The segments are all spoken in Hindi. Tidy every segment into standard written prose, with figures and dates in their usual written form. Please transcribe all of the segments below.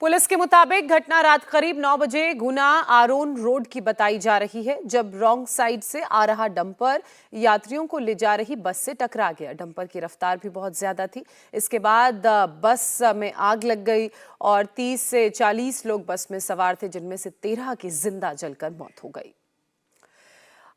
पुलिस के मुताबिक घटना रात करीब 9 बजे गुना आरोन रोड की बताई जा रही है, जब रॉन्ग साइड से आ रहा डंपर यात्रियों को ले जा रही बस से टकरा गया। डंपर की रफ्तार भी बहुत ज्यादा थी। इसके बाद बस में आग लग गई और 30 से 40 लोग बस में सवार थे, जिनमें से 13 की जिंदा जलकर मौत हो गई।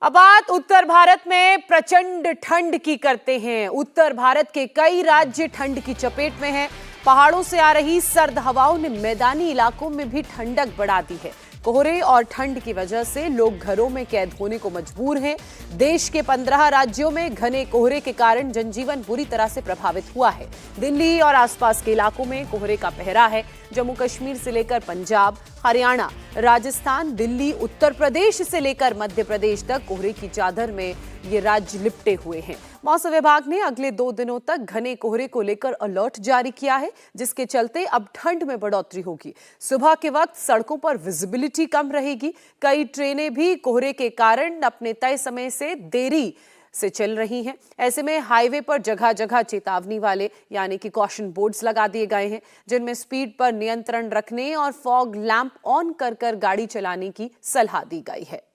अब बात उत्तर भारत में प्रचंड ठंड की करते हैं। उत्तर भारत के कई राज्य ठंड की चपेट में हैं। पहाड़ों से आ रही सर्द हवाओं ने मैदानी इलाकों में भी ठंडक बढ़ा दी है। कोहरे और ठंड की वजह से लोग घरों में कैद होने को मजबूर हैं। देश के 15 राज्यों में घने कोहरे के कारण जनजीवन बुरी तरह से प्रभावित हुआ है। दिल्ली और आसपास के इलाकों में कोहरे का पहरा है। जम्मू कश्मीर से लेकर पंजाब, हरियाणा, राजस्थान, दिल्ली, उत्तर प्रदेश से लेकर मध्य प्रदेश तक कोहरे की चादर में ये राज्य लिपटे हुए हैं। मौसम विभाग ने अगले 2 दिनों तक घने कोहरे को लेकर अलर्ट जारी किया है, जिसके चलते अब ठंड में बढ़ोतरी होगी। सुबह के वक्त सड़कों पर विजिबिलिटी कम रहेगी। कई ट्रेनें भी कोहरे के कारण अपने तय समय से देरी से चल रही हैं। ऐसे में हाईवे पर जगह जगह चेतावनी वाले यानी कि कॉशन बोर्ड्स लगा दिए गए हैं, जिनमें स्पीड पर नियंत्रण रखने और फॉग लैंप ऑन कर गाड़ी चलाने की सलाह दी गई है।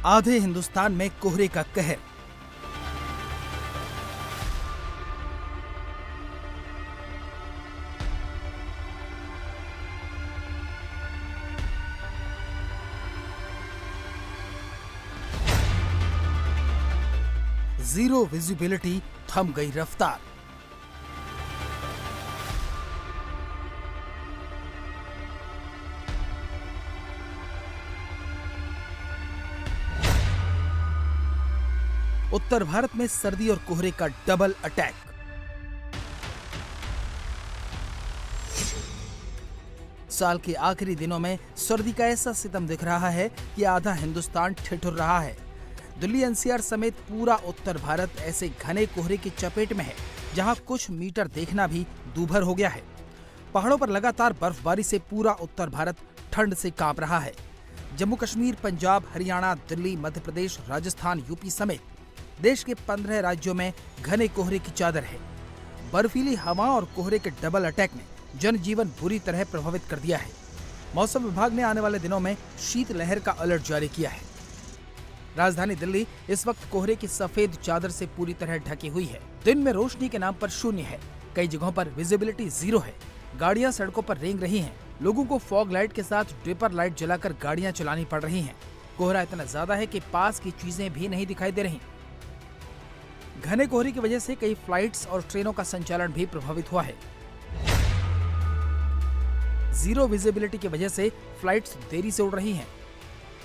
आधे हिंदुस्तान में कोहरे का कहर। जीरो विजिबिलिटी, थम गई रफ्तार। उत्तर भारत में सर्दी और कोहरे का डबल अटैक। साल के आखिरी दिनों में सर्दी का ऐसा सितम दिख रहा है कि आधा हिंदुस्तान ठिठुर रहा है। दिल्ली एनसीआर समेत पूरा उत्तर भारत ऐसे घने कोहरे की चपेट में है, जहां कुछ मीटर देखना भी दूभर हो गया है। पहाड़ों पर लगातार बर्फबारी से पूरा उत्तर भारत ठंड से कांप रहा है। जम्मू कश्मीर, पंजाब, हरियाणा, दिल्ली, मध्य प्रदेश, राजस्थान, यूपी समेत देश के 15 राज्यों में घने कोहरे की चादर है। बर्फीली हवा और कोहरे के डबल अटैक ने जनजीवन बुरी तरह प्रभावित कर दिया है। मौसम विभाग ने आने वाले दिनों में शीतलहर का अलर्ट जारी किया है। राजधानी दिल्ली इस वक्त कोहरे की सफेद चादर से पूरी तरह ढकी हुई है। दिन में रोशनी के नाम पर शून्य है। कई जगहों पर विजिबिलिटी जीरो है। गाड़ियां सड़कों पर रेंग रही हैं। लोगों को फॉग लाइट के साथ डिपर लाइट जलाकर गाड़ियां चलानी पड़ रही हैं। कोहरा इतना ज्यादा है कि पास की चीजें भी नहीं दिखाई दे रही। घने कोहरे की वजह से कई फ्लाइट्स और ट्रेनों का संचालन भी प्रभावित हुआ है। जीरो विजिबिलिटी की वजह से फ्लाइट्स देरी से उड़ रही हैं।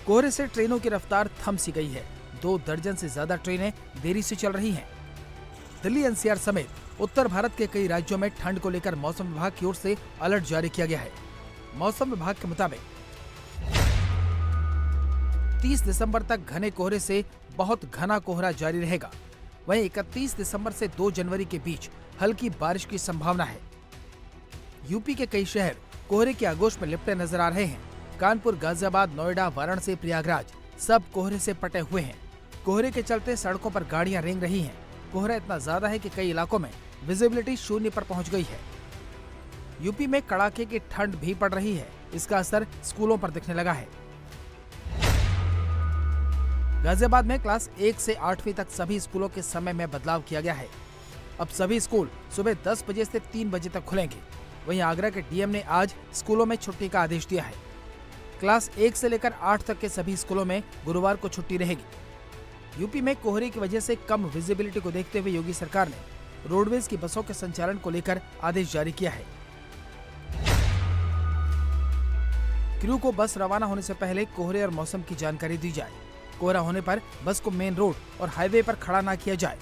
कोहरे से ट्रेनों की रफ्तार थम सी गई है। 2 दर्जन से ज्यादा ट्रेनें देरी से चल रही हैं। दिल्ली एनसीआर समेत उत्तर भारत के कई राज्यों में ठंड को लेकर मौसम विभाग की ओर से अलर्ट जारी किया गया है। मौसम विभाग के मुताबिक 30 दिसंबर तक घने कोहरे से बहुत घना कोहरा जारी रहेगा। वहीं 31 दिसंबर से 2 जनवरी के बीच हल्की बारिश की संभावना है। यूपी के कई शहर कोहरे के आगोश में लिपटे नजर आ रहे हैं। कानपुर, गाजियाबाद, नोएडा, वाराणसी, प्रयागराज सब कोहरे से पटे हुए हैं। कोहरे के चलते सड़कों पर गाड़ियां रेंग रही हैं। कोहरा इतना ज्यादा है कि कई इलाकों में विजिबिलिटी शून्य पर पहुंच गई है। यूपी में कड़ाके की ठंड भी पड़ रही है। इसका असर स्कूलों पर दिखने लगा है। गाजियाबाद में क्लास 1 से 8वीं तक सभी स्कूलों के समय में बदलाव किया गया है। अब सभी स्कूल सुबह 10 बजे से 3 बजे तक खुलेंगे। वहीं आगरा के डीएम ने आज स्कूलों में छुट्टी का आदेश दिया है। क्लास 1 से लेकर 8 तक के सभी स्कूलों में गुरुवार को छुट्टी रहेगी। यूपी में कोहरे की वजह से कम विजिबिलिटी को देखते हुए योगी सरकार ने रोडवेज की बसों के संचालन को लेकर आदेश जारी किया है। क्रू को बस रवाना होने से पहले कोहरे और मौसम की जानकारी दी जाए। कोहरा होने पर बस को मेन रोड और हाईवे पर खड़ा न किया जाए।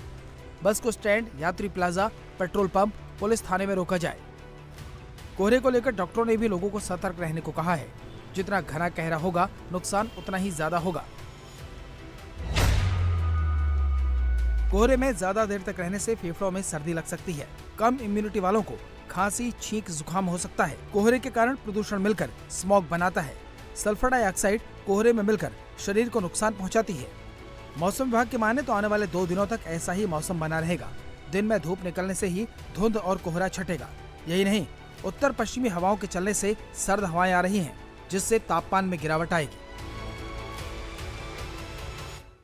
बस को स्टैंड, यात्री प्लाजा, पेट्रोल पंप, पुलिस थाने में रोका जाए। कोहरे को लेकर डॉक्टरों ने भी लोगों को सतर्क रहने को कहा है। जितना घना कोहरा होगा, नुकसान उतना ही ज्यादा होगा। कोहरे में ज्यादा देर तक रहने से फेफड़ों में सर्दी लग सकती है। कम इम्यूनिटी वालों को खांसी, छींक, जुकाम हो सकता है। कोहरे के कारण प्रदूषण मिलकर स्मॉग बनाता है। सल्फर डाइऑक्साइड कोहरे में मिलकर शरीर को नुकसान पहुंचाती है। मौसम विभाग की माने तो आने वाले 2 दिनों तक ऐसा ही मौसम बना रहेगा। दिन में धूप निकलने से ही धुंध और कोहरा छटेगा। यही नहीं, उत्तर पश्चिमी हवाओं के चलने से सर्द हवाएं आ रही हैं, जिससे तापमान में गिरावट आएगी।